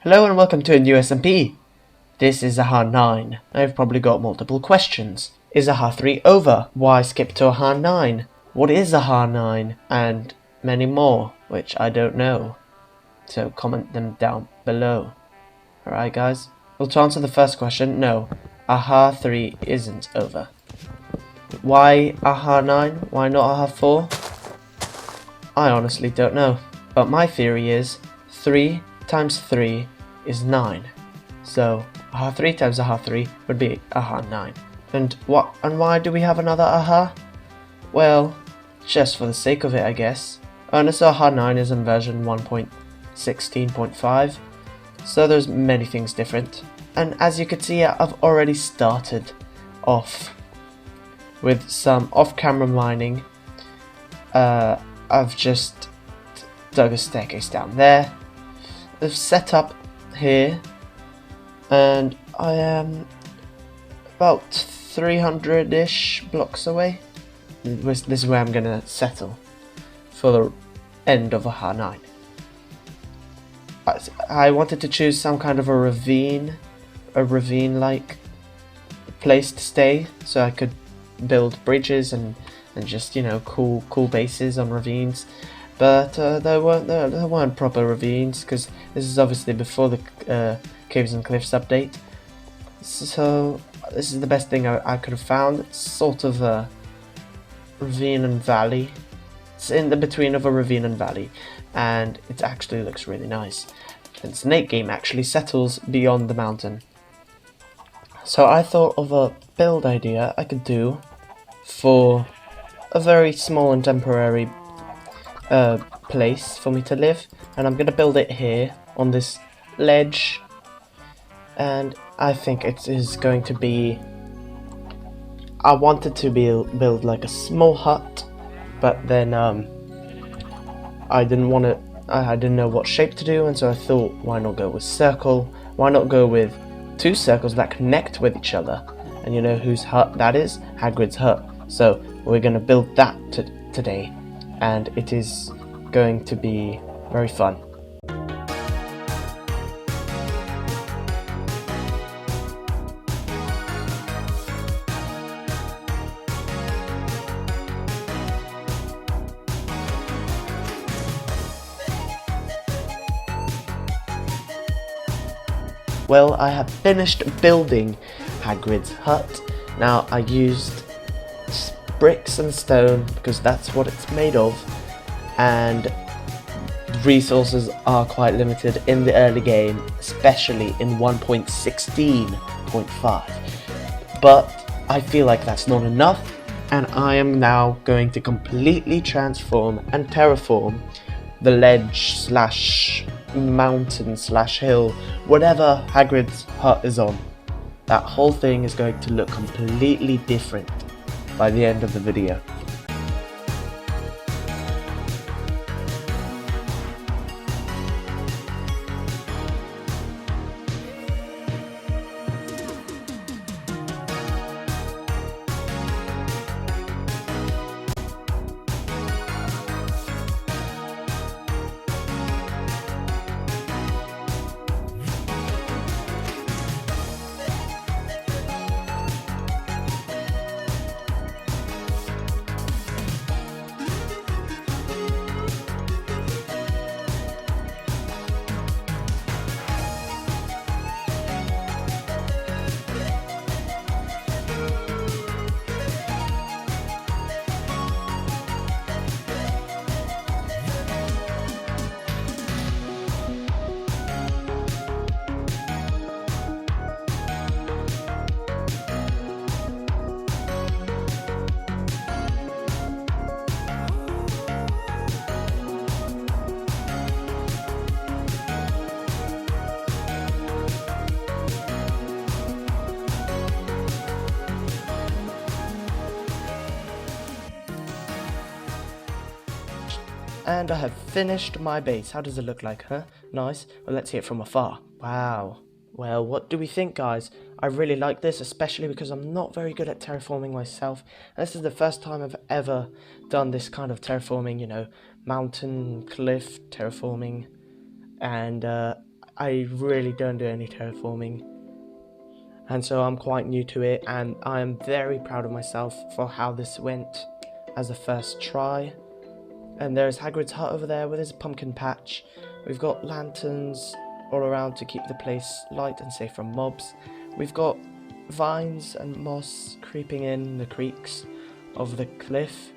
Hello and welcome to a new SMP. This is AHA9. I've probably got multiple questions. Is AHA3 over? Why skip to AHA9? What is AHA9? And many more, which I don't know. So comment them down below. Alright guys? Well, to answer the first question, no. AHA3 isn't over. Why AHA9? Why not AHA4? I honestly don't know. But my theory is 3 times 3 is 9. So AHA3 times AHA3 would be AHA9. And why do we have another AHA? Well, just for the sake of it, I guess. And this AHA9 is in version 1.16.5, so there's many things different. And as you can see, I've already started off with some off-camera mining. I've just dug a staircase down there. I've set up here, and I am about 300-ish blocks away. This is where I'm gonna settle for the end of AHA9. I wanted to choose some kind of a ravine-like place to stay, so I could build bridges and just, you know, cool bases on ravines. But there weren't proper ravines, because this is obviously before the Caves and Cliffs update. So this is the best thing I could have found. It's sort of a ravine and valley. It's in the between of a ravine and valley, and it actually looks really nice. And Snake Game actually settles beyond the mountain. So I thought of a build idea I could do for a very small and temporary place for me to live, and I'm gonna build it here on this ledge, and I think it is going to be, I wanted to build like a small hut, but then I didn't know what shape to do, and so I thought, why not go with circle? Why not go with two circles that connect with each other? And you know whose hut that is? Hagrid's hut. So we're gonna build that today, and it is going to be very fun. Well, I have finished building Hagrid's hut. Now I used bricks and stone because that's what it's made of, and resources are quite limited in the early game, especially in 1.16.5. But I feel like that's not enough, and I am now going to completely transform and terraform the ledge slash mountain slash hill, whatever Hagrid's hut is on. That whole thing is going to look completely different by the end of the video. And I have finished my base. How does it look like, huh? Nice. Well, let's see it from afar. Wow. Well, what do we think, guys? I really like this, especially because I'm not very good at terraforming myself. This is the first time I've ever done this kind of terraforming, you know, mountain, cliff, terraforming. And I really don't do any terraforming, and so I'm quite new to it, and I am very proud of myself for how this went as a first try. And there's Hagrid's hut over there with his pumpkin patch. We've got lanterns all around to keep the place light and safe from mobs. We've got vines and moss creeping in the creeks of the cliff,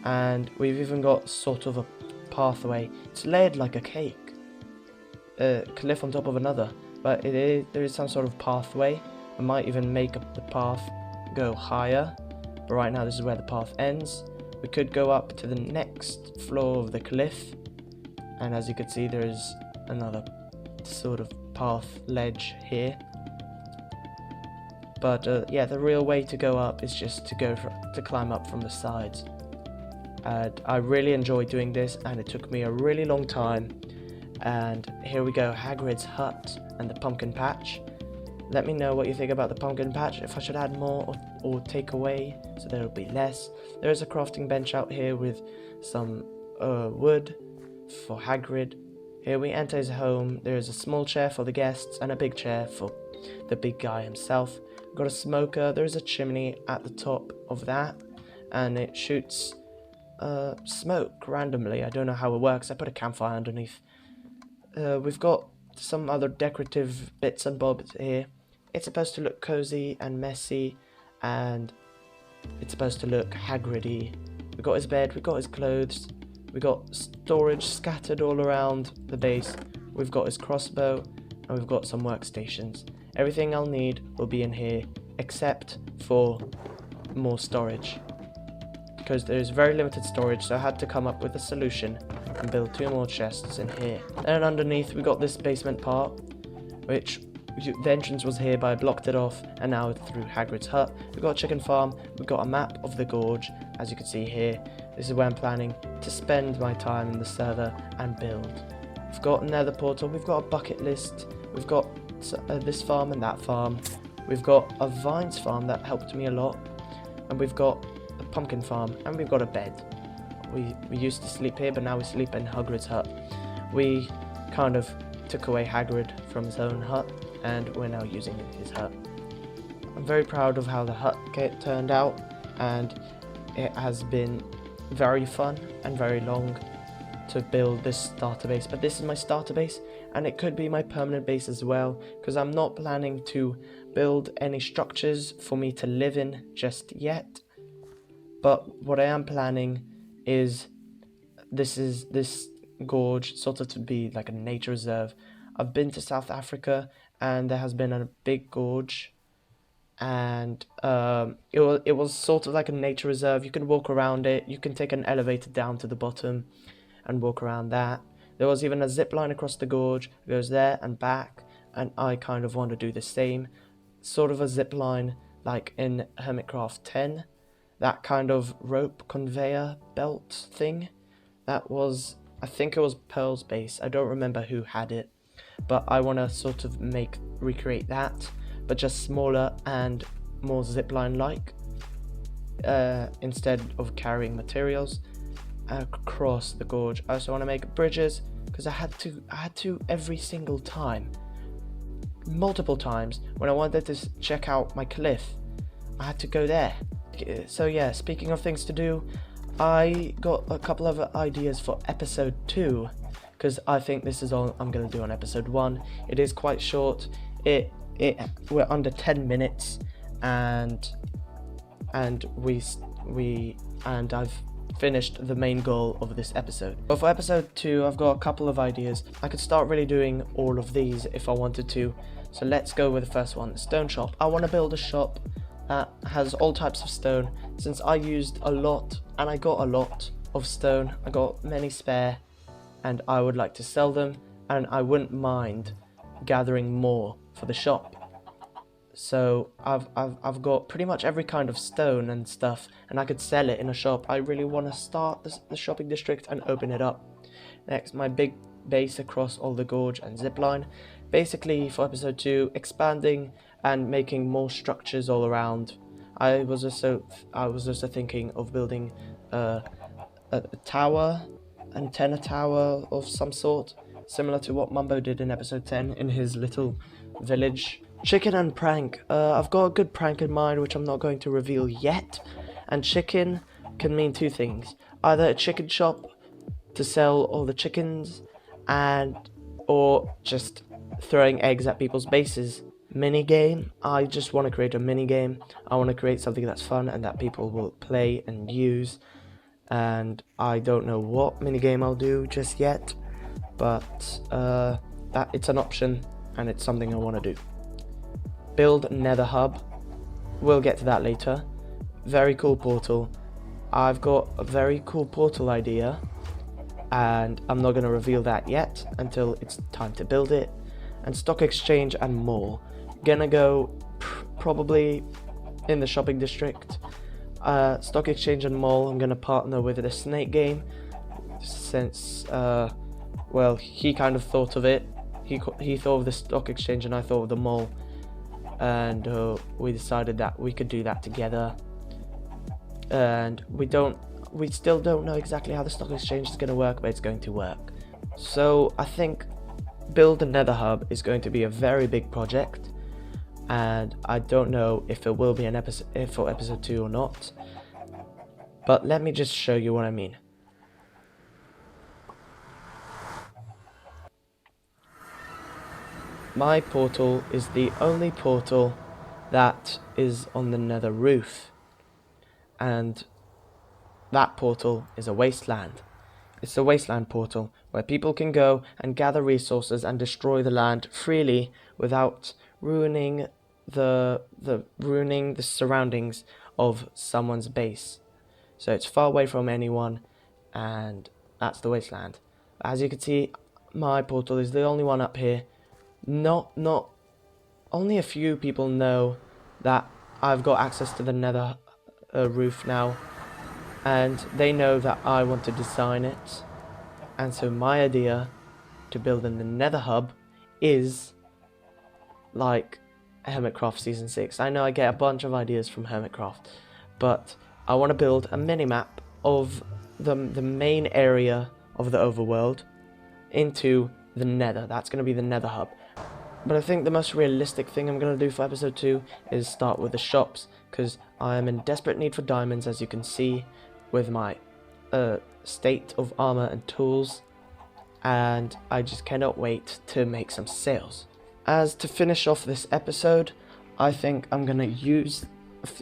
and we've even got sort of a pathway. It's layered like a cake, a cliff on top of another, but there is some sort of pathway. I might even make the path go higher, but right now this is where the path ends. We could go up to the next floor of the cliff, and as you can see there is another sort of path ledge here. But yeah, the real way to go up is just to climb up from the sides. And I really enjoy doing this, and it took me a really long time. And here we go, Hagrid's hut and the pumpkin patch. Let me know what you think about the pumpkin patch, if I should add more or take away so there will be less. There is a crafting bench out here with some wood for Hagrid. Here we enter his home. There is a small chair for the guests and a big chair for the big guy himself. We've got a smoker. There is a chimney at the top of that, and it shoots smoke randomly. I don't know how it works. I put a campfire underneath. We've got some other decorative bits and bobs here. It's supposed to look cozy and messy, and it's supposed to look Hagrid-y. We've got his bed, we've got his clothes, we've got storage scattered all around the base, we've got his crossbow, and we've got some workstations. Everything I'll need will be in here, except for more storage, because there's very limited storage, so I had to come up with a solution and build 2 more chests in here. And underneath we got this basement part, which the entrance was here, but I blocked it off, and now it's through Hagrid's hut. We've got a chicken farm, we've got a map of the gorge, as you can see here. This is where I'm planning to spend my time in the server and build. We've got a nether portal, we've got a bucket list, we've got this farm and that farm, we've got a vines farm that helped me a lot, and we've got a pumpkin farm, and we've got a bed. We used to sleep here, but now we sleep in Hagrid's hut. We kind of took away Hagrid from his own hut, and we're now using his hut. I'm very proud of how the hut turned out, and it has been very fun and very long to build this starter base, but this is my starter base, and it could be my permanent base as well, because I'm not planning to build any structures for me to live in just yet. But what I am planning is this gorge sort of to be like a nature reserve. I've been to South Africa, and there has been a big gorge, and it was sort of like a nature reserve. You can walk around it, you can take an elevator down to the bottom and walk around that. There was even a zip line across the gorge, it goes there and back, and I kind of want to do the same sort of a zip line like in Hermitcraft 10, that kind of rope conveyor belt thing. That was, I think it was Pearl's base, I don't remember who had it, but I want to sort of recreate that, but just smaller and more zipline like, instead of carrying materials across the gorge. I also want to make bridges, because I had to every single time, multiple times, when I wanted to check out my cliff, I had to go there. So yeah, speaking of things to do, I got a couple of ideas for episode 2, because I think this is all I'm going to do on episode 1. It is quite short. We're under 10 minutes, and I've finished the main goal of this episode. But for episode 2, I've got a couple of ideas. I could start really doing all of these if I wanted to. So let's go with the first one, the stone shop. I want to build a shop that has all types of stone, since I used a lot and I got a lot of stone. I got many spare, and I would like to sell them, and I wouldn't mind gathering more for the shop. So I've got pretty much every kind of stone and stuff, and I could sell it in a shop. I really want to start the shopping district and open it up. Next, my big base across all the gorge and zipline. Basically, for episode 2, expanding and making more structures all around. I was also thinking of building a tower, antenna tower of some sort, similar to what Mumbo did in episode 10 in his little village. Chicken and prank. I've got a good prank in mind which I'm not going to reveal yet. And chicken can mean two things. Either a chicken shop to sell all the chickens, or just throwing eggs at people's bases. Mini game. I just want to create a mini game. I want to create something that's fun and that people will play and use. And I don't know what mini game I'll do just yet, but that it's an option and it's something I want to do. Build nether hub. We'll get to that later. Very cool portal. I've got a very cool portal idea, and I'm not going to reveal that yet until it's time to build it. And stock exchange and mall. Gonna go probably in the shopping district. Stock exchange and mall, I'm gonna partner with the snake game, since well, he kind of thought of it. He thought of the stock exchange and I thought of the mall, and we decided that we could do that together. And we still don't know exactly how the stock exchange is going to work, but it's going to work. So I think build a nether hub is going to be a very big project, and I don't know if it will be an episode for episode 2 or not, but let me just show you what I mean. My portal is the only portal that is on the nether roof, and that portal is a wasteland. It's a wasteland portal where people can go and gather resources and destroy the land freely without ruining the surroundings of someone's base. So it's far away from anyone, and that's the wasteland. As you can see, my portal is the only one up here. Only a few people know that I've got access to the nether roof now, and they know that I want to design it. And so my idea to build in the nether hub is like Hermitcraft Season 6. I know I get a bunch of ideas from Hermitcraft, but I want to build a mini-map of the main area of the overworld into the nether. That's going to be the nether hub. But I think the most realistic thing I'm going to do for episode 2 is start with the shops, because I am in desperate need for diamonds, as you can see with my state of armor and tools, and I just cannot wait to make some sales. As to finish off this episode, I think I'm going to use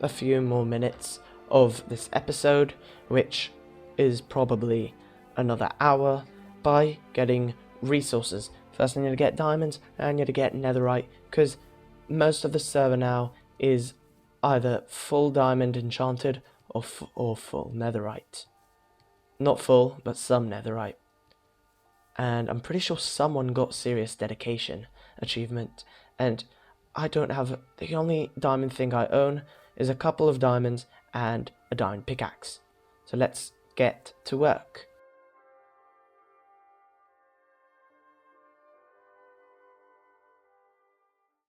a few more minutes of this episode, which is probably another hour, by getting resources. First I need to get diamonds, and I need to get netherite, because most of the server now is either full diamond enchanted or full netherite. Not full, but some netherite. And I'm pretty sure someone got serious dedication achievement, and I don't have. The only diamond thing I own is a couple of diamonds and a diamond pickaxe. So let's get to work.